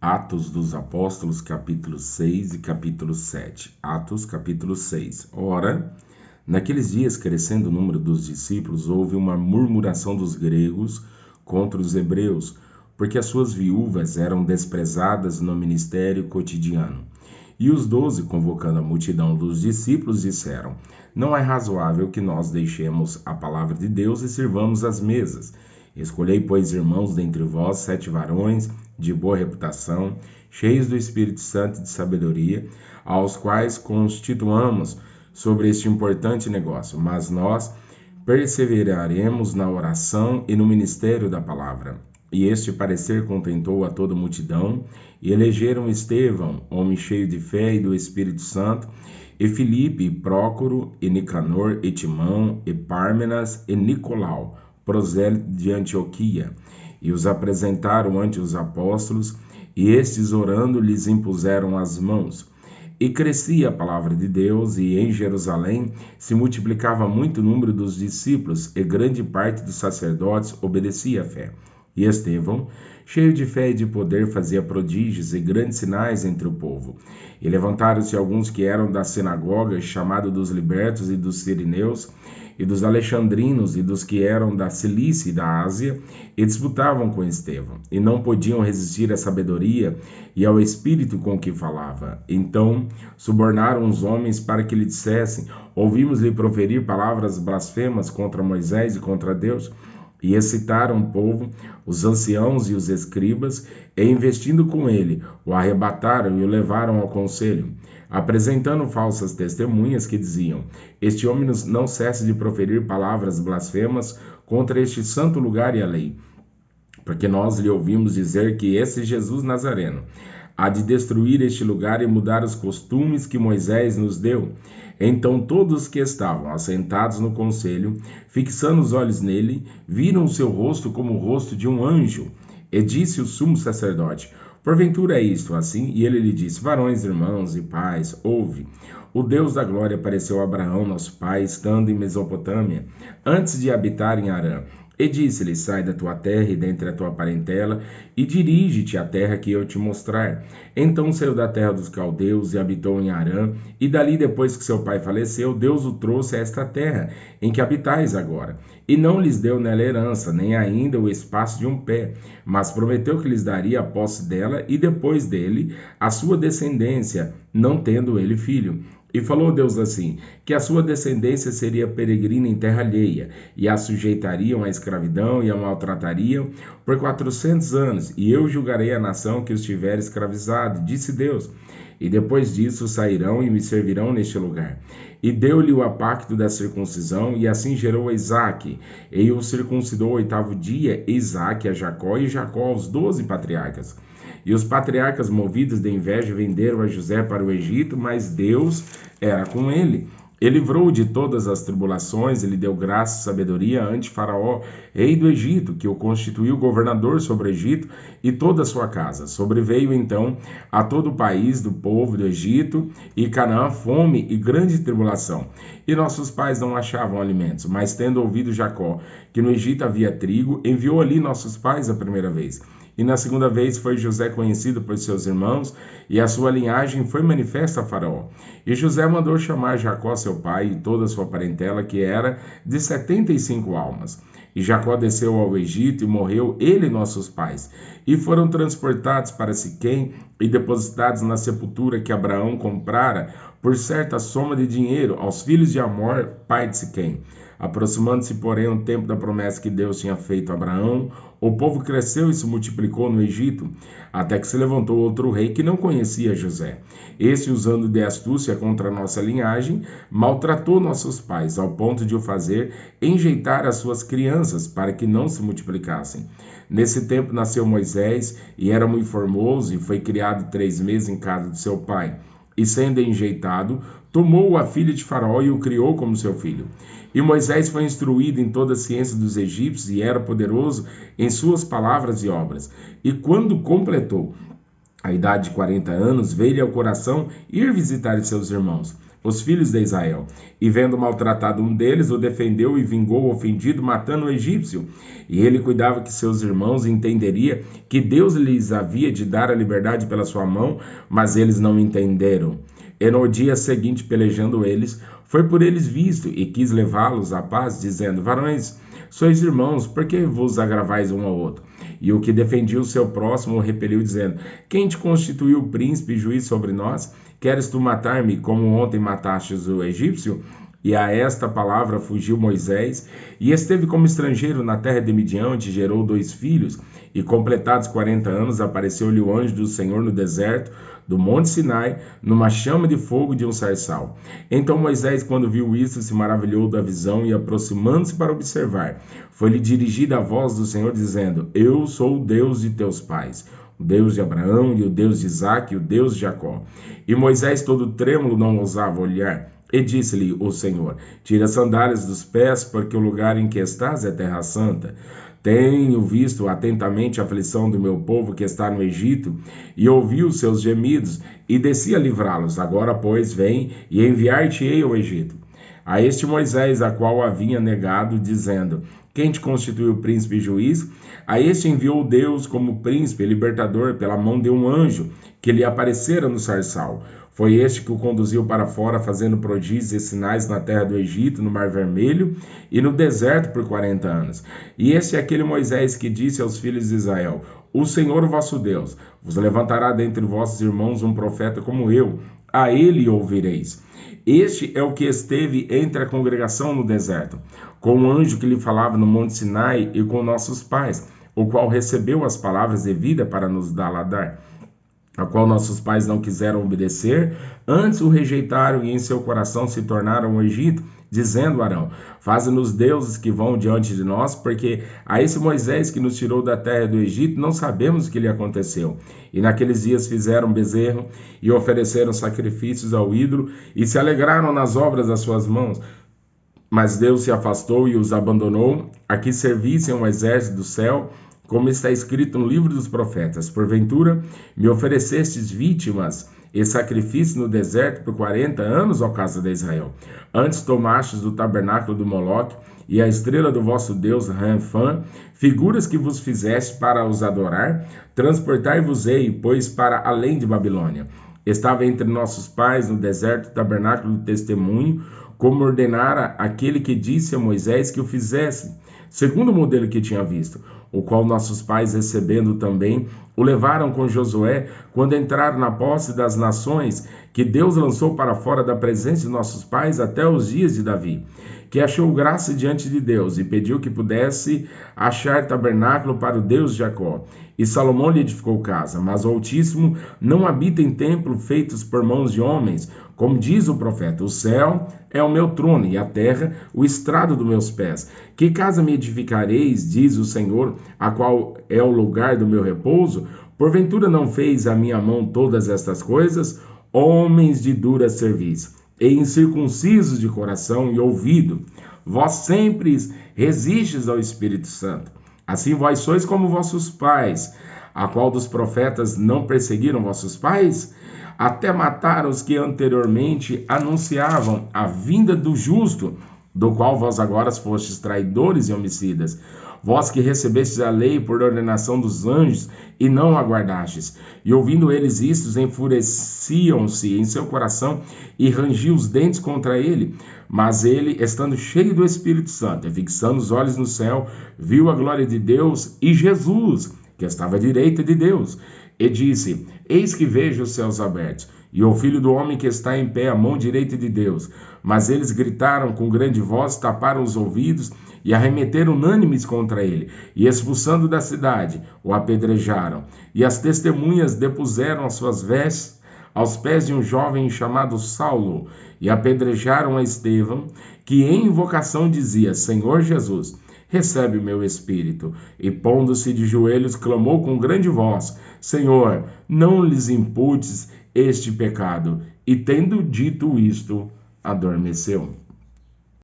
Atos dos Apóstolos, capítulo 6 e capítulo 7. Atos, capítulo 6. Ora, naqueles dias, crescendo o número dos discípulos, houve uma murmuração dos gregos contra os hebreus, porque as suas viúvas eram desprezadas no ministério cotidiano. E os 12, convocando a multidão dos discípulos, disseram: Não é razoável que nós deixemos a palavra de Deus e sirvamos as mesas. Escolhei, pois, irmãos, dentre vós 7 varões de boa reputação, cheios do Espírito Santo e de sabedoria, aos quais constituamos sobre este importante negócio. Mas nós perseveraremos na oração e no ministério da palavra. E este parecer contentou a toda a multidão, e elegeram Estevão, homem cheio de fé e do Espírito Santo, e Filipe, e Prócoro, e Nicanor, e Timão, e Pármenas, e Nicolau, prosélito de Antioquia, e os apresentaram ante os apóstolos, e estes, orando, lhes impuseram as mãos. E crescia a palavra de Deus, e em Jerusalém se multiplicava muito o número dos discípulos, e grande parte dos sacerdotes obedecia à fé. E Estevão, cheio de fé e de poder, fazia prodígios e grandes sinais entre o povo. E levantaram-se alguns que eram da sinagoga, chamado dos libertos e dos sirineus, e dos alexandrinos, e dos que eram da Cilícia e da Ásia, e disputavam com Estevão, e não podiam resistir à sabedoria e ao espírito com que falava. Então subornaram os homens para que lhe dissessem: Ouvimos-lhe proferir palavras blasfemas contra Moisés e contra Deus. E excitaram o povo, os anciãos e os escribas, e investindo com ele, o arrebataram e o levaram ao conselho, apresentando falsas testemunhas que diziam: Este homem não cessa de proferir palavras blasfemas contra este santo lugar e a lei, porque nós lhe ouvimos dizer que esse Jesus Nazareno há de destruir este lugar e mudar os costumes que Moisés nos deu. Então todos que estavam assentados no conselho, fixando os olhos nele, viram o seu rosto como o rosto de um anjo. E disse o sumo sacerdote: Porventura é isto assim? E ele lhe disse: Varões, irmãos e pais, ouve. O Deus da glória apareceu a Abraão, nosso pai, estando em Mesopotâmia, antes de habitar em Harã. E disse-lhe: Sai da tua terra e dentre a tua parentela, e dirige-te à terra que eu te mostrar. Então saiu da terra dos caldeus e habitou em Harã, e dali, depois que seu pai faleceu, Deus o trouxe a esta terra, em que habitais agora. E não lhes deu nela herança, nem ainda o espaço de um pé, mas prometeu que lhes daria a posse dela, e depois dele, a sua descendência, não tendo ele filho. E falou Deus assim: que a sua descendência seria peregrina em terra alheia, e a sujeitariam à escravidão e a maltratariam por 400 anos, e eu julgarei a nação que os tiver escravizado, disse Deus. E depois disso sairão e me servirão neste lugar. E deu-lhe o pacto da circuncisão, e assim gerou a Isaque. E o circuncidou ao 8º dia, Isaque a Jacó, e Jacó aos 12 patriarcas. E os patriarcas, movidos de inveja, venderam a José para o Egito, mas Deus era com ele. Ele livrou-o de todas as tribulações, e lhe deu graça e sabedoria ante Faraó, rei do Egito, que o constituiu governador sobre o Egito e toda a sua casa. Sobreveio então a todo o país do povo do Egito e Canaã fome e grande tribulação. E nossos pais não achavam alimentos, mas tendo ouvido Jacó que no Egito havia trigo, enviou ali nossos pais a primeira vez. E na segunda vez foi José conhecido por seus irmãos, e a sua linhagem foi manifesta a Faraó. E José mandou chamar Jacó, seu pai, e toda a sua parentela, que era de 75 almas. E Jacó desceu ao Egito, e morreu ele e nossos pais. E foram transportados para Siquém, e depositados na sepultura que Abraão comprara, por certa soma de dinheiro, aos filhos de Amor, pai de Siquém. Aproximando-se, porém, o tempo da promessa que Deus tinha feito a Abraão, o povo cresceu e se multiplicou no Egito, até que se levantou outro rei que não conhecia José. Esse, usando de astúcia contra a nossa linhagem, maltratou nossos pais, ao ponto de o fazer enjeitar as suas crianças, para que não se multiplicassem. Nesse tempo nasceu Moisés, e era muito formoso, e foi criado 3 meses em casa de seu pai. E sendo enjeitado, tomou a filha de Faraó e o criou como seu filho. E Moisés foi instruído em toda a ciência dos egípcios e era poderoso em suas palavras e obras. E quando completou a idade de 40 anos, veio-lhe ao coração ir visitar seus irmãos. os filhos de Israel. E vendo maltratado um deles, o defendeu e vingou o ofendido, matando o egípcio. E ele cuidava que seus irmãos entenderia que Deus lhes havia de dar a liberdade pela sua mão, mas eles não entenderam. E no dia seguinte, pelejando eles, foi por eles visto e quis levá-los à paz, dizendo: varões, sois irmãos, por que vos agravais um ao outro? E o que defendia o seu próximo o repeliu, dizendo: quem te constituiu príncipe e juiz sobre nós? Queres tu matar-me, como ontem matastes o egípcio? E a esta palavra fugiu Moisés, e esteve como estrangeiro na terra de Midian, onde gerou 2 filhos. E completados 40 anos, apareceu-lhe o anjo do Senhor no deserto do monte Sinai, numa chama de fogo de um sarçal. Então Moisés, quando viu isso, se maravilhou da visão, e aproximando-se para observar, foi-lhe dirigida a voz do Senhor, dizendo: eu sou o Deus de teus pais, o Deus de Abraão, e o Deus de Isaque, e o Deus de Jacó. E Moisés, todo trêmulo, não ousava olhar. E disse-lhe o Senhor: tira as sandálias dos pés, porque o lugar em que estás é terra santa. Tenho visto atentamente a aflição do meu povo que está no Egito, e ouvi os seus gemidos, e desci a livrá-los. Agora, pois, vem, e enviar-te-ei ao Egito. A este Moisés, a qual havia negado, dizendo: quem te constituiu príncipe e juiz? A este enviou Deus como príncipe e libertador pela mão de um anjo, que lhe aparecera no sarçal. Foi este que o conduziu para fora, fazendo prodígios e sinais na terra do Egito, no Mar Vermelho e no deserto por 40 anos. E este é aquele Moisés que disse aos filhos de Israel: o Senhor vosso Deus vos levantará dentre vossos irmãos um profeta como eu, a ele ouvireis. Este é o que esteve entre a congregação no deserto, com o anjo que lhe falava no monte Sinai e com nossos pais, o qual recebeu as palavras de vida para nos dar, a qual nossos pais não quiseram obedecer, antes o rejeitaram e em seu coração se tornaram o Egito, dizendo Arão: faze-nos deuses que vão diante de nós, porque a esse Moisés que nos tirou da terra do Egito não sabemos o que lhe aconteceu. E naqueles dias fizeram bezerro e ofereceram sacrifícios ao ídolo e se alegraram nas obras das suas mãos. Mas Deus se afastou e os abandonou, a que servissem o exército do céu, como está escrito no livro dos profetas: porventura me oferecestes vítimas e sacrifício no deserto por 40 anos, ó casa de Israel. Antes tomastes do tabernáculo do Moloque e a estrela do vosso Deus Renfã, figuras que vos fizeste para os adorar, transportai-vos-ei, pois, para além de Babilônia. Estava entre nossos pais no deserto o tabernáculo do testemunho, como ordenara aquele que disse a Moisés que o fizesse, segundo o modelo que tinha visto, o qual nossos pais, recebendo também, o levaram com Josué, quando entraram na posse das nações, que Deus lançou para fora da presença de nossos pais até os dias de Davi, que achou graça diante de Deus, e pediu que pudesse achar tabernáculo para o Deus de Jacó. E Salomão lhe edificou casa, mas o Altíssimo não habita em templo feitos por mãos de homens, como diz o profeta: o céu é o meu trono, e a terra o estrado dos meus pés. Que casa me edificareis, diz o Senhor, a qual é o lugar do meu repouso? Porventura não fez a minha mão todas estas coisas? Homens de dura cerviz, e incircuncisos de coração e ouvido, vós sempre resistes ao Espírito Santo. Assim vós sois como vossos pais. A qual dos profetas não perseguiram vossos pais? Até mataram os que anteriormente anunciavam a vinda do justo, do qual vós agora fostes traidores e homicidas. Vós que recebestes a lei por ordenação dos anjos e não a guardastes. E ouvindo eles isto, enfureciam-se em seu coração e rangiam os dentes contra ele. Mas ele, estando cheio do Espírito Santo e fixando os olhos no céu, viu a glória de Deus e Jesus, que estava à direita de Deus, e disse: eis que vejo os céus abertos, e o Filho do Homem que está em pé à mão direita de Deus. Mas eles gritaram com grande voz, taparam os ouvidos e arremeteram unânimes contra ele, e expulsando da cidade, o apedrejaram. E as testemunhas depuseram as suas vestes aos pés de um jovem chamado Saulo, e apedrejaram a Estevão, que em invocação dizia: Senhor Jesus, recebe o meu espírito. E pondo-se de joelhos, clamou com grande voz: Senhor, não lhes imputes este pecado. E tendo dito isto, adormeceu.